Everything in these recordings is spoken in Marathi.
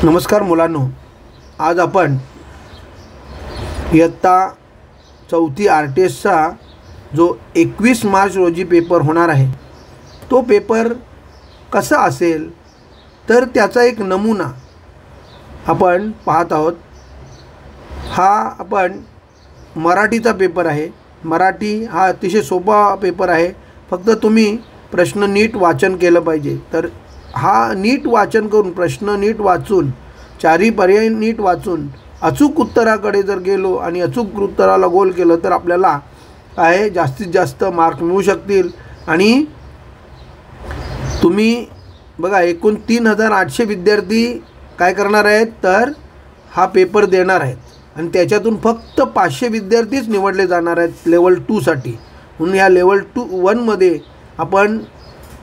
नमस्कार मुलांनो, आज आपण इयत्ता 4थी आरटीएसचा जो 21 मार्च रोजी पेपर होणार आहे तो पेपर कसा असेल तर त्याचा एक नमुना आपण पाहत आहोत। हा आपण मराठीचा पेपर आहे। मराठी हा अतिशय सोपा पेपर आहे, फक्त तुम्ही प्रश्न नीट वाचन केलं पाहिजे। तर हा नीट वाचन करून प्रश्न नीट वाचून चारही पर्याय नीट वाचून अचूक उत्तराकडे जर गेलो आणि अचूक उत्तराला गोल केलं तर आपल्याला काय जास्तीत जास्त मार्क मिळू शकतील। आणि तुम्ही बघा एकूण 3800 विद्यार्थी काय करणार आहेत तर हा पेपर देणार आहेत आणि त्याच्यातून फक्त 500 विद्यार्थीच निवडले जाणार आहेत लेवल 2 साठी। म्हणून या लेवल 1 मध्ये आपण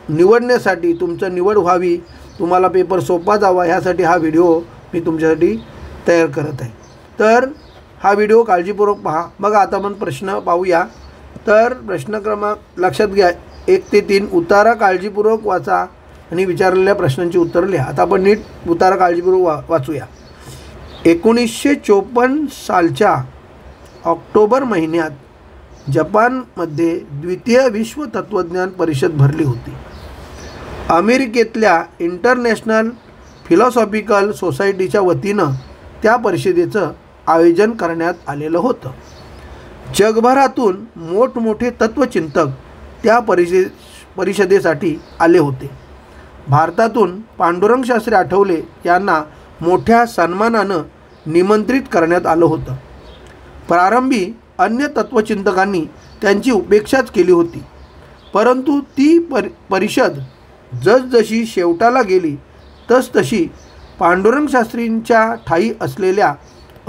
निवडण्यासाठी तुमचं निवड व्हावी, तुम्हाला पेपर सोपा जावा यासाठी हा व्हिडिओ मी तुमच्यासाठी तयार करत आहे। तर हा व्हिडिओ काळजीपूर्वक पहा। बघा आता आपण प्रश्न पाहूया। तर प्रश्न क्रमांक लक्षात घ्या 1 ते 3 उतारा काळजीपूर्वक वाचा आणि विचारलेल्या प्रश्नांची उत्तरं लिहा। आता आपण नीट उतारा काळजीपूर्वक वाचूया। 1954 सालच्या ऑक्टोबर महिन्यात जपानमध्ये द्वितीय विश्व तत्वज्ञान परिषद भरली होती। अमेरिकेतल्या इंटरनॅशनल फिलॉसॉफिकल सोसायटीच्या वतीनं त्या परिषदेचं आयोजन करण्यात आलेलं होतं। जगभरातून मोठमोठे तत्वचिंतक त्या परिषदेसाठी आले होते। भारतातून पांडुरंग शास्त्री आठवले यांना मोठ्या सन्मानानं निमंत्रित करण्यात आलं होतं। प्रारंभी अन्य तत्वचिंतकांनी त्यांची उपेक्षाच केली होती, परंतु ती परिषद जसजशी शेवटाला गेली तसतशी पांडुरंग शास्त्रींच्या ठायी असलेल्या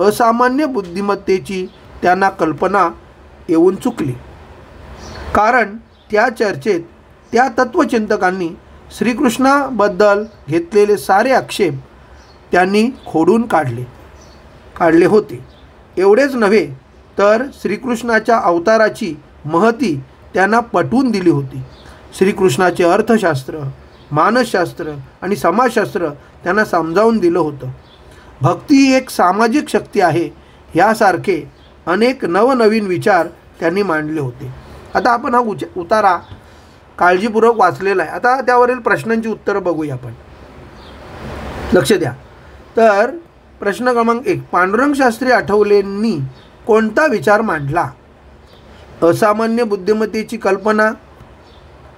असामान्य बुद्धिमत्तेची त्यांना कल्पना येऊन चुकली। कारण त्या चर्चेत त्या तत्वचिंतकांनी श्रीकृष्णाबद्दल घेतलेले सारे आक्षेप त्यांनी खोडून काढले होते। एवढेच नव्हे तर श्रीकृष्णाच्या अवताराची महती त्यांना पटवून दिली होती। श्रीकृष्णाचे अर्थशास्त्र, मानसशास्त्र आणि समाजशास्त्र त्यांना समजावून दिलं होतं। भक्ती ही एक सामाजिक शक्ती आहे यासारखे अनेक नवनवीन विचार त्यांनी मांडले होते। आता आपण हा उतारा काळजीपूर्वक वाचलेला आहे। आता त्यावरील प्रश्नांची उत्तरं बघूया आपण। लक्ष द्या। तर प्रश्न क्रमांक 1, पांडुरंग शास्त्री आठवलेंनी कोणता विचार मांडला? असामान्य बुद्धिमत्तेची कल्पना,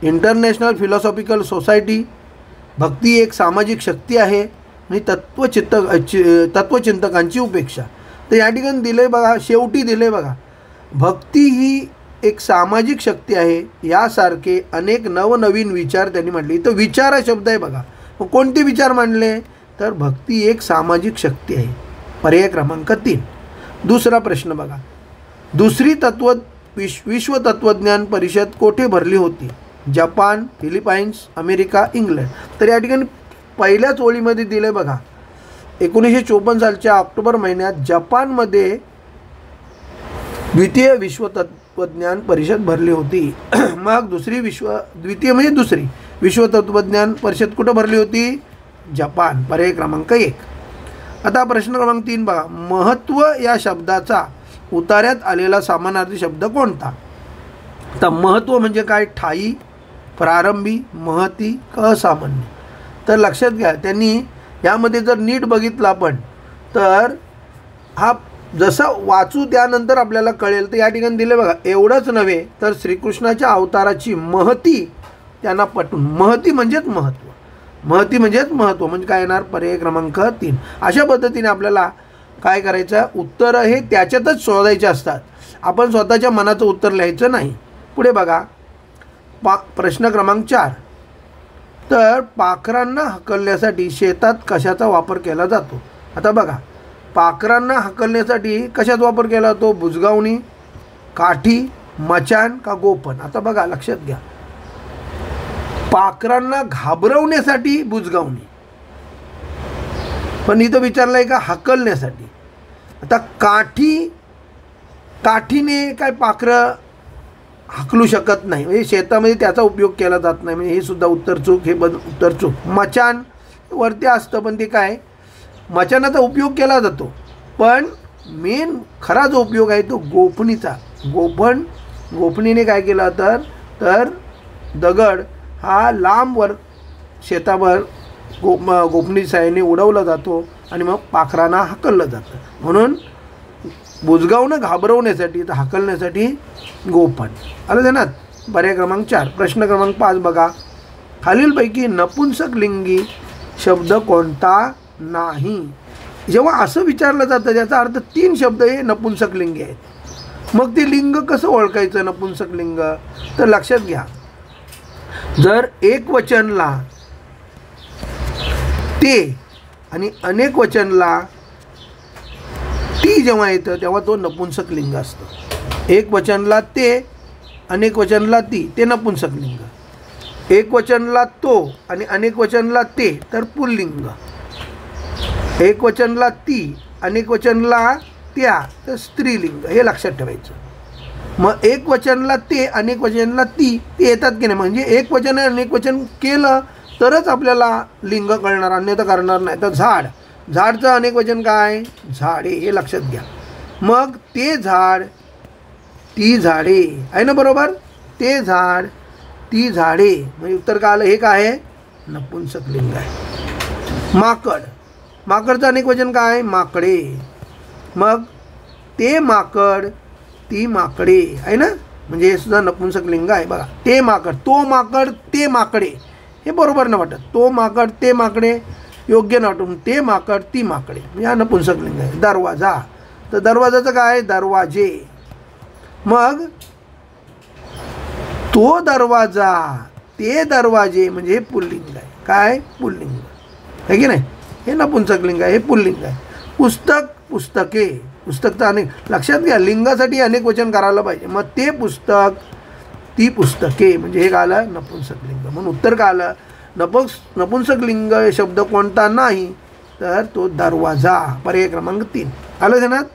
इंटरनॅशनल फिलॉसॉफिकल सोसायटी, भक्ती एक सामाजिक शक्ती आहे आणि तत्वचिंतकांची उपेक्षा। तर या ठिकाणी दिले बघा, शेवटी दिले बघा, भक्ती ही एक सामाजिक शक्ती आहे यासारखे अनेक नवनवीन विचार त्यांनी मांडले। इथं विचार हा शब्द आहे बघा। मग कोणते विचार मांडले तर भक्ती एक सामाजिक शक्ती आहे, पर्याय क्रमांक 3। दुसरा प्रश्न बघा, दुसरी विश्व तत्वज्ञान परिषद कोठे भरली होती? Japan, Philippines, America, England. तर या ठिकाणी पहिल्याच ओळीमध्ये दिले बघा, 1954 सालच्या ऑक्टोबर महिन्यात जपानमध्ये द्वितीय विश्व तत्वज्ञान परिषद भरली होती। मग दुसरी विश्व तत्वज्ञान परिषद कुठं भरली होती? जपान, पर्याय क्रमांक 1। आता प्रश्न क्रमांक 3 बघा, महत्त्व या शब्दाचा उतार्यात आलेला समानार्थी शब्द कोणता? तर महत्त्व म्हणजे काय? ठायी, प्रारंभी, महती, असामान्य। तर लक्षात घ्या, त्यांनी यामध्ये जर नीट बघितलं आपण तर हा जसं वाचू त्यानंतर आपल्याला कळेल। तर या ठिकाणी दिले बघा, एवढंच नव्हे तर श्रीकृष्णाच्या अवताराची महती त्यांना पटवून, महती म्हणजेच महत्त्व म्हणजे काय येणार? पर्याय क्रमांक 3। अशा पद्धतीने आपल्याला काय करायचं, उत्तरं हे त्याच्यातच शोधायचे असतात, आपण स्वतःच्या मनाचं उत्तर लिहायचं नाही। पुढे बघा, प्रश्न क्रमांक 4, तर पाखरांना हकलण्यासाठी शेतात कशाचा वापर केला जातो? आता बघा, पाखरांना हकलण्यासाठी कशाचा वापर केला जातो? बुजगावणी, काठी, मचाण का गोफण? आता बघा लक्षात घ्या, पाखरांना घाबरवण्यासाठी बुजगावणी, पण इथं विचारलं आहे का हकलण्यासाठी? आता काठीने काय पाखरं हकलू शकत नाही, म्हणजे शेतामध्ये त्याचा उपयोग केला जात नाही, म्हणजे हे सुद्धा उत्तर चूक, हे उत्तर चूक। मचाण वरती असतं पण ते काय मचानाचा उपयोग केला जातो, पण मेन खरा जो उपयोग आहे तो गोफणीचा. गोफणीने काय केलं तर दगड हा लांबवर शेतावर गोफणी साहाय्याने उडवला जातो आणि मग पाखरांना हाकललं जातं. म्हणून बुजगावणं घाबरवण्यासाठी तर हाकलण्यासाठी गोफण. आलं ध्यानात. पर्याय क्रमांक 4. प्रश्न क्रमांक 5 बघा. खालीलपैकी नपुंसक लिंगी शब्द कोणता नाही? जेव्हा असं विचारलं जातं त्याचा अर्थ 3 शब्द हे नपुंसक लिंगी आहेत. मग ते लिंग कसं ओळखायचं नपुंसक लिंग? तर लक्षात घ्या, जर एकवचनला ते आणि अनेक वचनला ती जेव्हा येतं तेव्हा तो नपुंसक लिंग असतं. एक वचनला ते, अनेक वचनला ती, ते नपुंसक लिंग. एक वचनला तो आणि अनेक वचनला ते तर पुल्लिंग. एक वचनला ती, अनेक वचनला त्या तर स्त्रीलिंग. हे लक्षात ठेवायचं. मग एक वचनला ते, अनेक वचनला ती, ते येतात की नाही? म्हणजे एक वचन अनेक वचन केलं तरच आपल्याला लिंग कळणार, अन्यथा करणार नाही. तर झाडचं अनेक वचन काय? झाडे. हे लक्षात घ्या. मग ते झाड, ती झाडे आहे ना, बरोबर? ते झाड, ती झाडे म्हणजे उत्तर काय आलं? हे काय आहे? नपुंसक लिंग आहे. माकडचं अनेक वचन काय? माकडे. मग ते माकड, ती माकडे आहे ना, म्हणजे हे सुद्धा नपुंसक लिंग आहे. बघा, ते माकड, तो माकड, ते माकडे. हे बरोबर न वाटत. तो माकड, ते माकडे योग्य न वाटून ते माकड, ती माकडे म्हणजे हा नपुंसक लिंग आहे. दरवाजा, तर दरवाजाचं काय? दरवाजे. मग तो दरवाजा, ते दरवाजे म्हणजे हे पुल्लिंग आहे. काय? पुल्लिंग आहे की नाही? हे नपुंसक लिंग आहे, हे पुल्लिंग आहे. पुस्तक, पुस्तके. पुस्तक तर अनेक. लक्षात घ्या, लिंगासाठी अनेक वचन करायला पाहिजे. मग ते पुस्तक, ती पुस्तके म्हणजे हे काय आलं? नपुंसक लिंग. म्हणून उत्तर काय आलं? नपुंसक लिंग शब्द कोणता नाही? तर तो दरवाजा. पर्याय क्रमांक 3. आलं ध्यानात.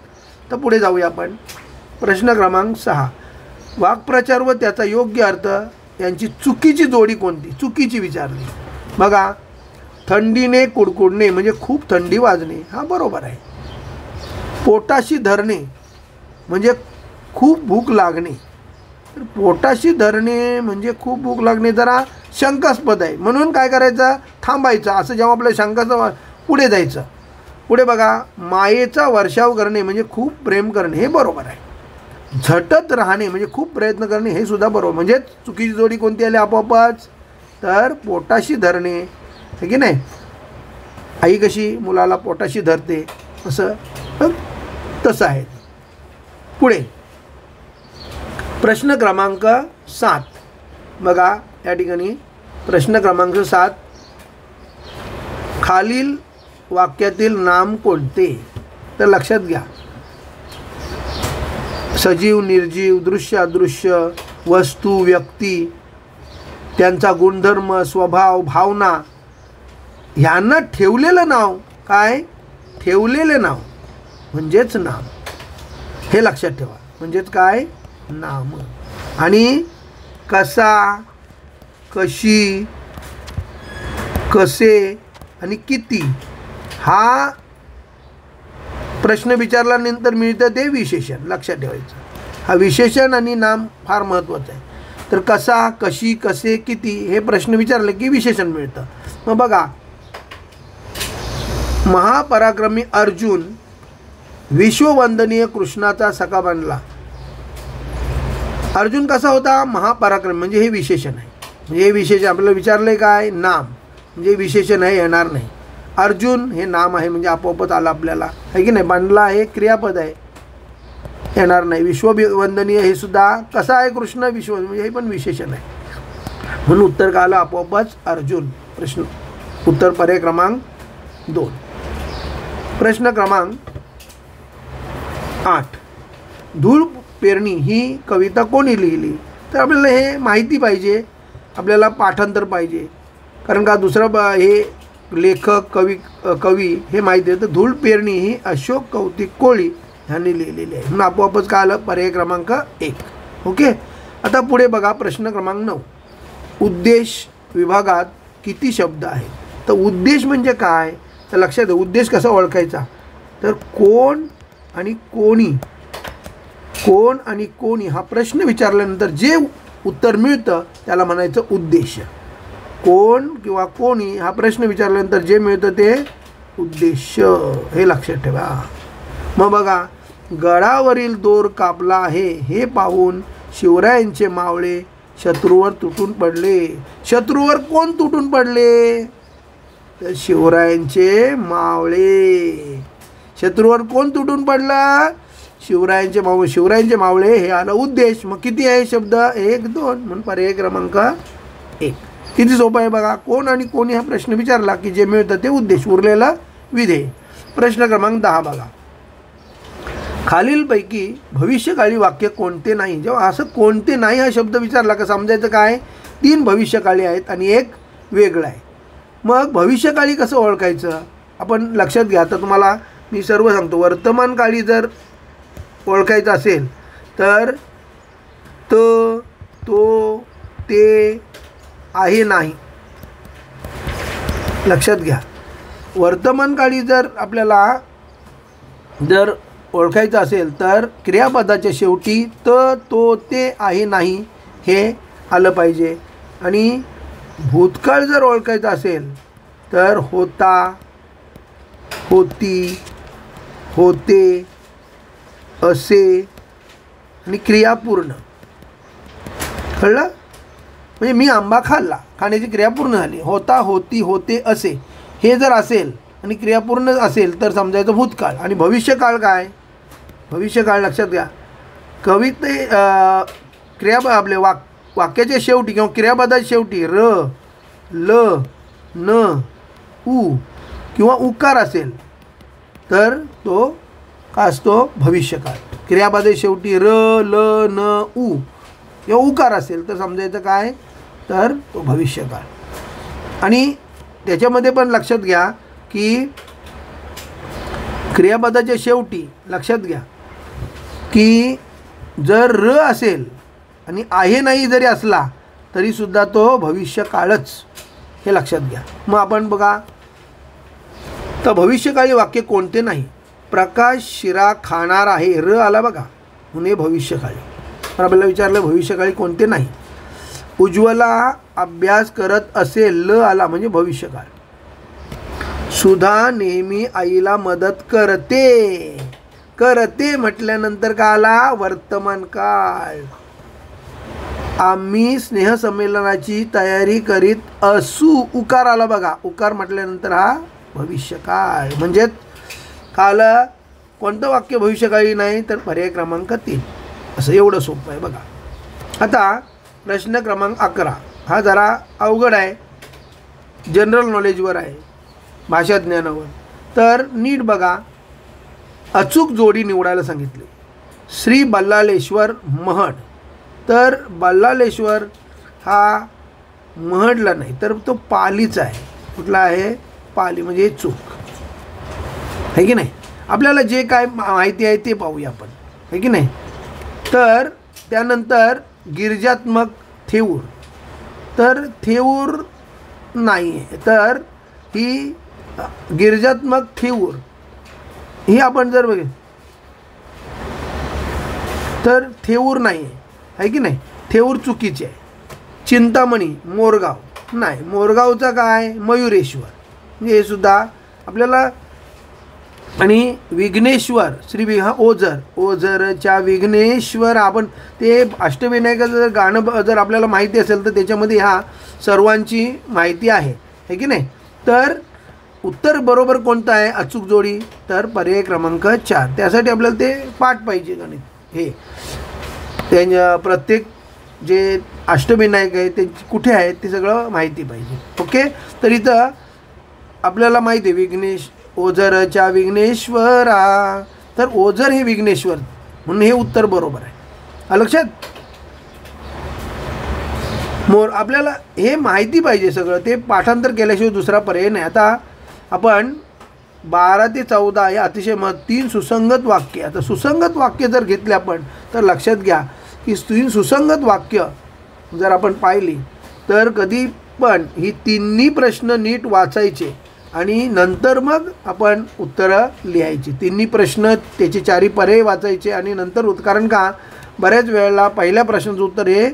तर पुढे जाऊया आपण. प्रश्न क्रमांक 6. वाक्प्रचार व त्याचा योग्य अर्थ यांची चुकीची जोडी कोणती? चुकीची विचारली. बघा, थंडीने कुडकुडणे म्हणजे खूप थंडी वाजणे, हा बरोबर आहे. पोटाशी धरणे म्हणजे खूप भूक लागणे. तर पोटाशी धरणे म्हणजे खूप भूक लागणे जरा शंकास्पद आहे. म्हणून काय करायचं? थांबायचं. असं जेव्हा आपल्या शंकाचं पुढे जायचं. पुढे बघा, मायेचा वर्षाव करणे म्हणजे खूप प्रेम करणे, हे बरोबर आहे. झटत राहणे म्हणजे खूप प्रयत्न करणे, हे सुद्धा बरोबर. म्हणजे चुकीची जोडी कोणती आली आपोआपच? तर पोटाशी धरणे, है की नाही? आई कशी मुलाला पोटाशी धरते असं तसं आहे. पुढे प्रश्न क्रमांक 7 बघा. या ठिकाणी प्रश्न क्रमांक 7. खालील वाक्यातील नाम कोणते? तर लक्षात घ्या, सजीव, निर्जीव, दृश्य, अदृश्य, वस्तू, व्यक्ती, त्यांचा गुणधर्म, स्वभाव, भावना ह्यांना ठेवलेलं नाव काय? ठेवलेले नाव म्हणजेच नाम. हे लक्षात ठेवा. म्हणजेच काय? नाम. आणि कसा, कशी, कसे आणि किती हा प्रश्न विचारल्यानंतर मिळतं ते विशेषण. लक्षात ठेवायचं. हा विशेषण आणि नाम फार महत्त्वाचं आहे. तर कसा, कशी, कसे, किती हे प्रश्न विचारले की विशेषण मिळतं. मग बघा, महापराक्रमी अर्जुन विश्ववंदनीय कृष्णाचा सखा बनला. अर्जुन कसा होता? महापराक्रमी म्हणजे हे विशेषण आहे. म्हणजे हे विशेषण आपल्याला विचारलं आहे काय? नाम म्हणजे विशेषण आहे, येणार नाही. अर्जुन हे नाम आहे म्हणजे आपोआपच आलं आपल्याला, आहे की नाही? बनला हे क्रियापद आहे, येणार नाही. विश्ववंदनीय हे सुद्धा कसा आहे? कृष्ण विश्व म्हणजे हे पण विशेषण आहे. म्हणून उत्तर काय आलं आपोआपच? अर्जुन. प्रश्न उत्तर पर्याय क्रमांक 2. प्रश्न क्रमांक 8. धूळ पेरणी ही कविता कोणी लिहिली? तर आपल्याला हे माहिती पाहिजे, आपल्याला पाठांतर पाहिजे. कारण का दुसरं हे लेखक कवी हे माहिती आहे. तर धूळ पेरणी ही अशोक कौतिक कोळी ह्यांनी लिहिलेली आहे. म्हणून आपोआपच काय आलं? पर्याय क्रमांक 1. ओके. आता पुढे बघा प्रश्न क्रमांक 9. उद्देश विभागात किती शब्द आहेत? तर उद्देश म्हणजे काय? तर लक्षात घ्या उद्देश कसा ओळखायचा. तर कोण आणि कोणी, कोण आणि कोणी हा प्रश्न विचारल्यानंतर जे उत्तर मिळतं त्याला म्हणायचं उद्देश. कोण किंवा कोणी हा प्रश्न विचारल्यानंतर जे मिळतं ते उद्देश, हे लक्षात ठेवा. मग बघा, गळावरील दोर कापला आहे हे पाहून शिवरायांचे मावळे शत्रूवर तुटून पडले. शत्रूवर कोण तुटून पडले? तर शिवरायांचे मावळे. शत्रूवर कोण तुटून पडला? शिवरायांचे मावळे. शिवरायांचे मावळे हे आलं उद्देश. मग किती आहे शब्द? 1 2 म्हणून पर्याय क्रमांक 1. किती सोपं आहे बघा. कोण आणि कोणी हा प्रश्न विचारला की जे मिळतं ते उद्देश, उरलेला विधेय. प्रश्न क्रमांक 10 बघा. खालीलपैकी भविष्यकाळी वाक्य कोणते नाही. जेव्हा असं कोणते नाही हा शब्द विचारला का समजायचं काय? 3 भविष्यकाळी आहेत आणि 1 वेगळं आहे. मग भविष्यकाळी कसं ओळखायचं आपण लक्षात घ्या. आता तुम्हाला मी सर्व सांगतो. वर्तमान काळी जर ओळखायचं असेल तर तो, ते, आहे, नाही. लक्षात घ्या. वर्तमान काळी जर आपल्याला जर ओळखायचं असेल तर क्रियापदाच्या शेवटी तो, ते, आहे, नाही हे आलं पाहिजे. आणि भूतकाळ जर ओळखायचं असेल तर होता, होती, होते, असे आणि क्रियापूर्ण. कळलं? म्हणजे मी आंबा खाल्ला, खाण्याची क्रिया पूर्ण झाली. होता, होती, होते, असे हे जर असेल आणि क्रियापूर्ण असेल तर समजायचं भूतकाळ. आणि भविष्यकाळ काय? भविष्यकाळ लक्षात घ्या. कविते आपले वाक्याच्या शेवटी किंवा क्रियापदाच्या शेवटी र, ल, न, उ किंवा उकार असेल तर तो काय असतो? भविष्यकाळ. क्रियापदाच्या शेवटी र, ल, न, उ किंवा उकार असेल तर समजायचं काय? तर तो भविष्यकाळ. आणि त्याच्यामध्ये पण लक्षात घ्या की क्रियापदाच्या शेवटी लक्षात घ्या की जर र असेल आणि आहे नाही जरी असला तरीसुद्धा तो भविष्यकाळच, हे लक्षात घ्या. मग आपण बघा, तर भविष्यकाळी वाक्य कोणते नाही. प्रकाश शिरा खाणार आहे, र आला बघा म्हणून हे भविष्यकाळी. तर आपल्याला विचारलं भविष्यकाळी कोणते नाही. उज्ज्वला अभ्यास करत असेल, ल आला म्हणजे भविष्यकाळ. सुधा नेहमी आईला मदत करते, करते म्हटल्यानंतर का आला? वर्तमान काळ. आम्ही स्नेहसंमेलनाची तयारी करीत असू, उकार आला बघा. उकार म्हटल्यानंतर हा भविष्यकाळ. म्हणजेच काल कोणतं वाक्य भविष्यकाळी नाही तर पर्याय क्रमांक 3. असं एवढं सोपं आहे बघा. आता प्रश्न क्रमांक 11 हा जरा अवघड आहे, जनरल नॉलेजवर आहे, भाषा ज्ञानावर. तर नीट बघा. अचूक जोडी निवडायला सांगितली. श्री बल्लाळेश्वर महड. तर बल्लाळेश्वर हा महडला नाही तर तो पालीचा आहे. कुठला आहे? पाली. म्हणजे चूक आहे की नाही. आपल्याला जे काय माहिती आहे ते पाहूया आपण, आहे की नाही. तर त्यानंतर गिरिजात्मक थेऊर. तर थेऊर नाही आहे. तर ही गिरिजात्मक थेऊर ही आपण जर बघितलं तर थेऊर नाही आहे की नाही. थेऊर चुकीचे आहे. चिंतामणी मोरगाव नाही. मोरगावचा काय? मयुरेश्वर. म्हणजे हे सुद्धा आपल्याला. आणि विघ्नेश्वर श्री हा ओझर. ओझरच्या विघ्नेश्वर आपण ते अष्टविनायकाचं जर गाणं जर आपल्याला माहिती असेल तर त्याच्यामध्ये ह्या सर्वांची माहिती आहे की नाही. तर उत्तर बरोबर कोणतं आहे? अचूक जोडी. तर पर्याय क्रमांक 4. त्यासाठी आपल्याला ते पाठ पाहिजे गणित. हे त्यांच्या प्रत्येक जे अष्टविनायक आहे ते कुठे आहेत ते सगळं माहिती पाहिजे. ओके. तर इथं आपल्याला माहिती आहे विघ्नेश, ओझरच्या विघ्नेश्वरा. तर ओझर हे विघ्नेश्वर म्हणून हे उत्तर बरोबर आहे. लक्षात. आपल्याला हे माहिती पाहिजे सगळं. ते पाठांतर केल्याशिवाय दुसरा पर्याय नाही. आता आपण 12 ते 14 या अतिशय 3 सुसंगत वाक्य. आता सुसंगत वाक्य जर घेतले आपण तर लक्षात घ्या की 3 सुसंगत वाक्य जर आपण पाहिली तर कधी पण ही 3 प्रश्न नीट वाचायचे आणि नंतर मग आपण उत्तरं लिहायची. तिन्ही प्रश्न त्याचे चारी पर्याय वाचायचे आणि नंतर कारण का बऱ्याच वेळेला पहिल्या प्रश्नाचं उत्तर हे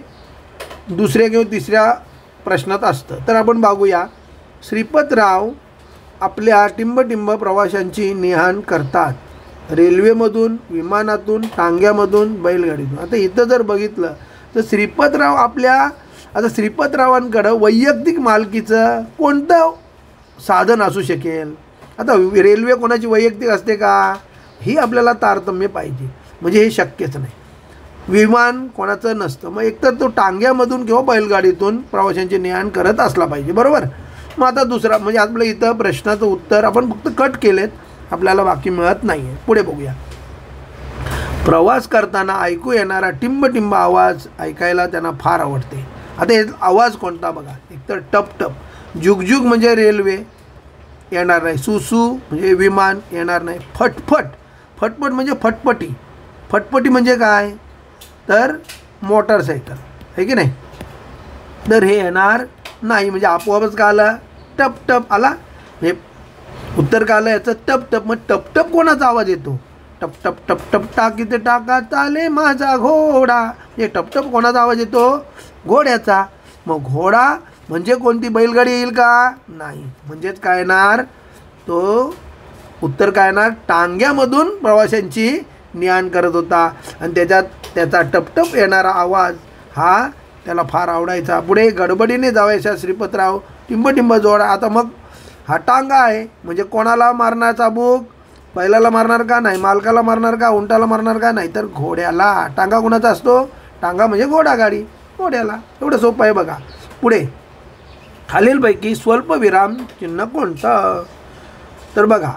दुसऱ्या किंवा तिसऱ्या प्रश्नात असतं. तर आपण बघूया. श्रीपतराव आपल्या टिंबटिंब प्रवाशांची नेहाण करतात रेल्वेमधून, विमानातून, टांग्यामधून, बैलगाडीतून. आता इथं जर बघितलं तर श्रीपतराव आता श्रीपतरावांकडं वैयक्तिक मालकीचं कोणतं साधन असू शकेल? आता रेल्वे कोणाची वैयक्तिक असते का? ही आपल्याला तारतम्य पाहिजे, म्हणजे हे शक्यच नाही. विमान कोणाचं नसतं, मग एकतर तो टांग्यामधून किंवा बैलगाडीतून प्रवाशांची नेहाण करत असला पाहिजे, बरोबर. मग आता दुसरा म्हणजे आपलं इथं प्रश्नाचं उत्तर आपण फक्त कट केलेत, आपल्याला बाकी मिळत नाही आहे. पुढे बघूया. प्रवास करताना ऐकू येणारा टिंबटिंब आवाज ऐकायला त्यांना फार आवडते. आता हे आवाज कोणता बघा. एकतर टपटप, जुगजुग म्हणजे रेल्वे येणार नाही, सुसू म्हणजे विमान येणार नाही, फटफट, फटफट म्हणजे फटपटी, फटपटी म्हणजे काय तर मोटरसायकल आहे की नाही, तर हे येणार नाही. म्हणजे आपोआपच का आला टपटप आला, हे उत्तर का आलं याचं टपटप. मग टपटप कोणाचा आवाज येतो? टपटप टपटप टाकीते टाका चाले माझा घोडा, हे टपटप कोणाचा आवाज येतो? घोड्याचा. मग घोडा म्हणजे कोणती बैलगाडी येईल का? नाही. म्हणजेच काय येणार तो उत्तर काय येणार? टांग्यामधून प्रवाशांची नेहाण करत होता आणि त्याचा टपटप येणारा आवाज हा त्याला फार आवडायचा. पुढे गडबडीने जावायचा श्रीपतराव टिंबटिंब जोडा. आता मग हा टांगा आहे म्हणजे कोणाला मारणार चाबूक? बैलाला मारणार का? नाही. मालकाला मारणार का? उंटाला मारणार का? नाही, तर घोड्याला. टांगा कोणाचा असतो? टांगा म्हणजे घोडागाडी, घोड्याला. एवढं सोपं आहे बघा. पुढे खालीलपैकी स्वल्पविराम चिन्ह कोणतं? तर बघा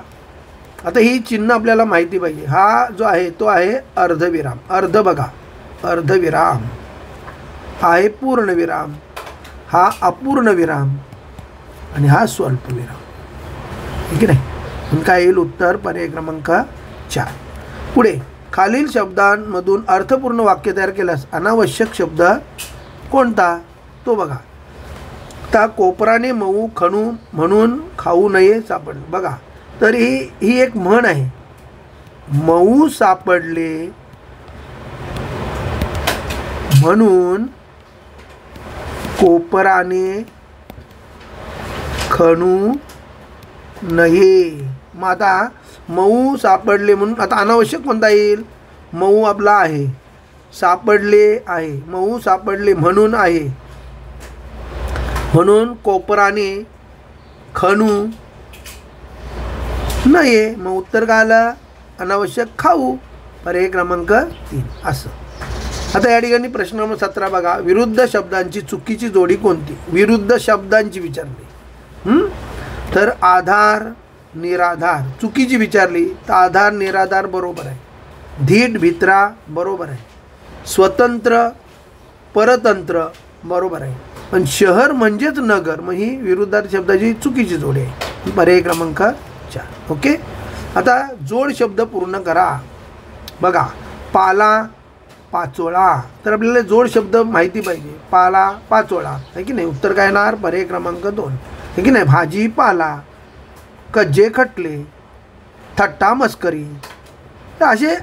आता ही चिन्ह आपल्याला माहिती पाहिजे. हा जो आहे तो आहे अर्धविराम. अर्ध बघा, अर्धविराम. हा आहे पूर्णविराम, हा अपूर्ण विराम आणि हा स्वल्पविराम, ठीक आहे नाही. म्हणून काय येईल उत्तर? पर्याय क्रमांक 4. पुढे खालील शब्दांमधून अर्थपूर्ण वाक्य तयार केल्यास अनावश्यक शब्द कोणता? तो बघा. आता कोपराने मऊ खणू म्हणून खाऊ नये सापडले. बघा तर ही एक म्हण आहे. मऊ सापडले म्हणून कोपराने खणू नये. मग आता मऊ सापडले म्हणून आता अनावश्यक कोणता येईल? मऊ आपला आहे, सापडले आहे, मऊ सापडले म्हणून आहे, म्हणून कोपराने खणू नये. मग उत्तर काय आलं? अनावश्यक खाऊ. पर्याय क्रमांक 3 असं. आता या ठिकाणी प्रश्न क्रमांक 17 बघा. विरुद्ध शब्दांची चुकीची जोडी कोणती? विरुद्ध शब्दांची विचारली. तर आधार निराधार चुकीची विचारली तर आधार निराधार बरोबर आहे. धीट भित्रा बरोबर आहे. स्वतंत्र परतंत्र बरोबर आहे. पण शहर म्हणजेच नगर, मग ही विरुद्धार्थी शब्दाची चुकीची जोडी आहे. पर्याय क्रमांक 4. ओके. आता जोड शब्द पूर्ण करा. बघा पाला पाचोळा, तर आपल्याला जोड शब्द माहिती पाहिजे. पाला पाचोळा आहे की नाही. उत्तर काय येणार? पर्याय क्रमांक 2 आहे की नाही. भाजी पाला, कज्जे खटले, थट्टा मस्करी, तर असे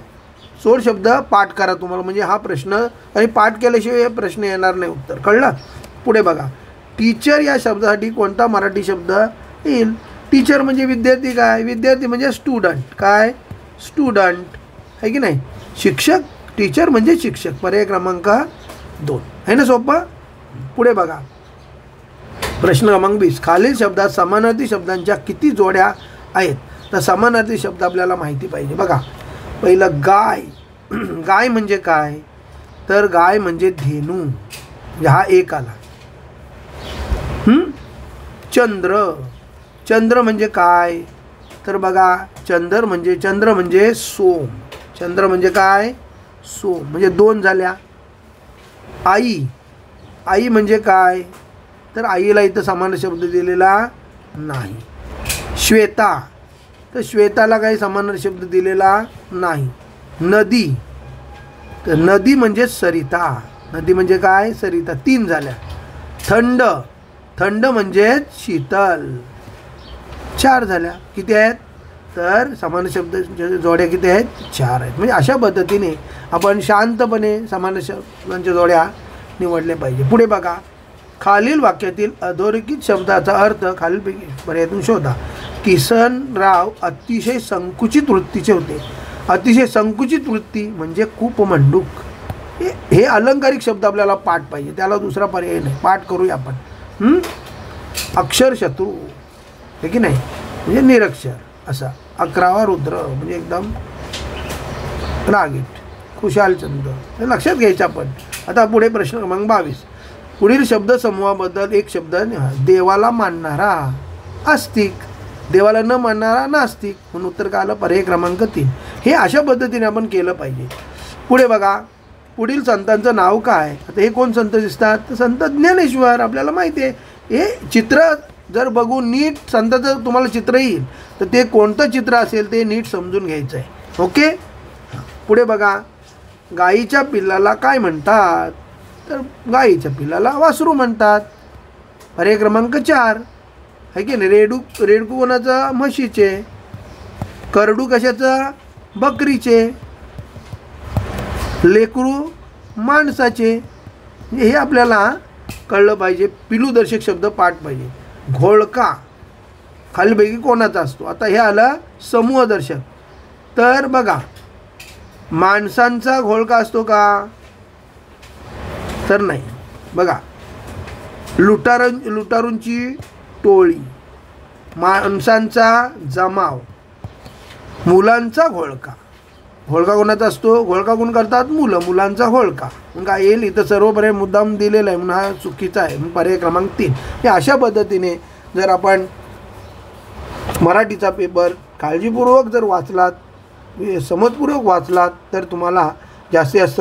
जोड शब्द पाठ करा तुम्हाला. म्हणजे हा प्रश्न आणि पाठ केल्याशिवाय प्रश्न येणार नाही, उत्तर कळलं. पुढे बघा. टीचर या शब्दासाठी कोणता मराठी शब्द येईल? टीचर म्हणजे विद्यार्थी. काय? विद्यार्थी म्हणजे स्टुडंट. काय? स्टुडंट आहे की नाही. शिक्षक, टीचर म्हणजे शिक्षक. पर्याय क्रमांक 2 आहे ना, सोपं. पुढे बघा. प्रश्न क्रमांक 20. खालील शब्दात समानार्थी शब्दांच्या किती जोड्या आहेत? तर समानार्थी शब्द आपल्याला माहिती पाहिजे. बघा पहिलं गाय. गाय म्हणजे काय? तर गाय म्हणजे धेनू, हा एक आला. चंद्र. चंद्र म्हणजे काय? तर बघा चंद्र म्हणजे सोम. चंद्र म्हणजे काय? सोम, म्हणजे 2 झाल्या. आई. आई म्हणजे काय? तर आईला इथं समान शब्द दिलेला नाही. श्वेता, तर श्वेताला काही समान शब्द दिलेला नाही. नदी, तर नदी म्हणजे सरिता. नदी म्हणजे काय? सरिता. 3 झाल्या. थंड. थंड म्हणजे शीतल. 4 झाल्या. किती आहेत तर समान शब्दांच्या जोड्या किती आहेत 4 आहेत. म्हणजे अशा पद्धतीने आपण शांतपणे समान शब्दांच्या जोड्या निवडल्या पाहिजे. पुढे बघा, खालील वाक्यातील अधोरेखित शब्दाचा अर्थ खालीलपैकी पर्यायातून शोधा. किसनराव अतिशय संकुचित वृत्तीचे होते. अतिशय संकुचित वृत्ती म्हणजे खूप मंडूक. हे अलंकारिक शब्द आपल्याला पाठ पाहिजे, त्याला दुसरा पर्याय नाही. पाठ करूया आपण. अक्षर शत्रू हे की नाही म्हणजे निरक्षर असा. 11वा रुद्र म्हणजे एकदम रागीट. खुशालचंद हे लक्षात घ्यायचं आपण. आता पुढे प्रश्न क्रमांक 22. पुढील शब्दसमूहाबद्दल एक शब्द लिहा. देवाला मानणारा आस्तिक, देवाला न मानणारा नास्तिक. म्हणून उत्तर काय आलं पर्याय क्रमांक 3. हे अशा पद्धतीने आपण केलं पाहिजे. पुढे बघा, पुढील संतांचं नाव काय. आता हे कोण संत दिसतात तर संत ज्ञानेश्वर. आपल्याला माहिती आहे. हे चित्र जर बघून नीट संताचं तुम्हाला चित्र येईल तर ते कोणतं चित्र असेल ते नीट समजून घ्यायचं आहे. ओके. पुढे बघा, गाईच्या पिल्लाला काय म्हणतात तर गाईच्या पिल्लाला वासरू म्हणतात. पर्याय क्रमांक 4 आहे की नाही. रेडकू कोणाचा म्हशीचे, करडू कशाचा बकरीचे, लेकरू माणसाचे. हे आपल्याला कळलं पाहिजे. पिलूदर्शक शब्द पाठ पाहिजे. घोळका खालीपैकी कोणाचा असतो. आता हे आलं समूहदर्शक. तर बघा, माणसांचा घोळका असतो का तर नाही. बघा, लुटारूंची टोळी, माणसांचा जमाव, मुलांचा घोळका. घोळका कोणाचा असतो. घोळका कोण करतात मुलं. मुलांचा घोळका. मग काय येईल इथं सर्व पर्याय मुद्दाम दिलेला आहे म्हणून हा चुकीचा आहे. पर्याय क्रमांक 3. हे अशा पद्धतीने जर आपण मराठीचा पेपर काळजीपूर्वक जर वाचलात, समजपूर्वक वाचलात तर तुम्हाला जास्तीत जास्त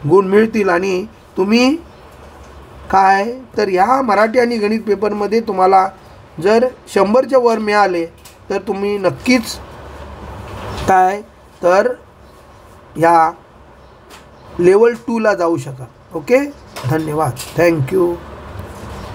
गुण मिळतील. आणि तुम्ही काय तर ह्या मराठी आणि गणित पेपरमध्ये तुम्हाला जर 100च्या वर मिळाले तर तुम्ही नक्कीच काय तर ह्या लेवल 2ला जाऊ शकाल. ओके. धन्यवाद. थँक्यू.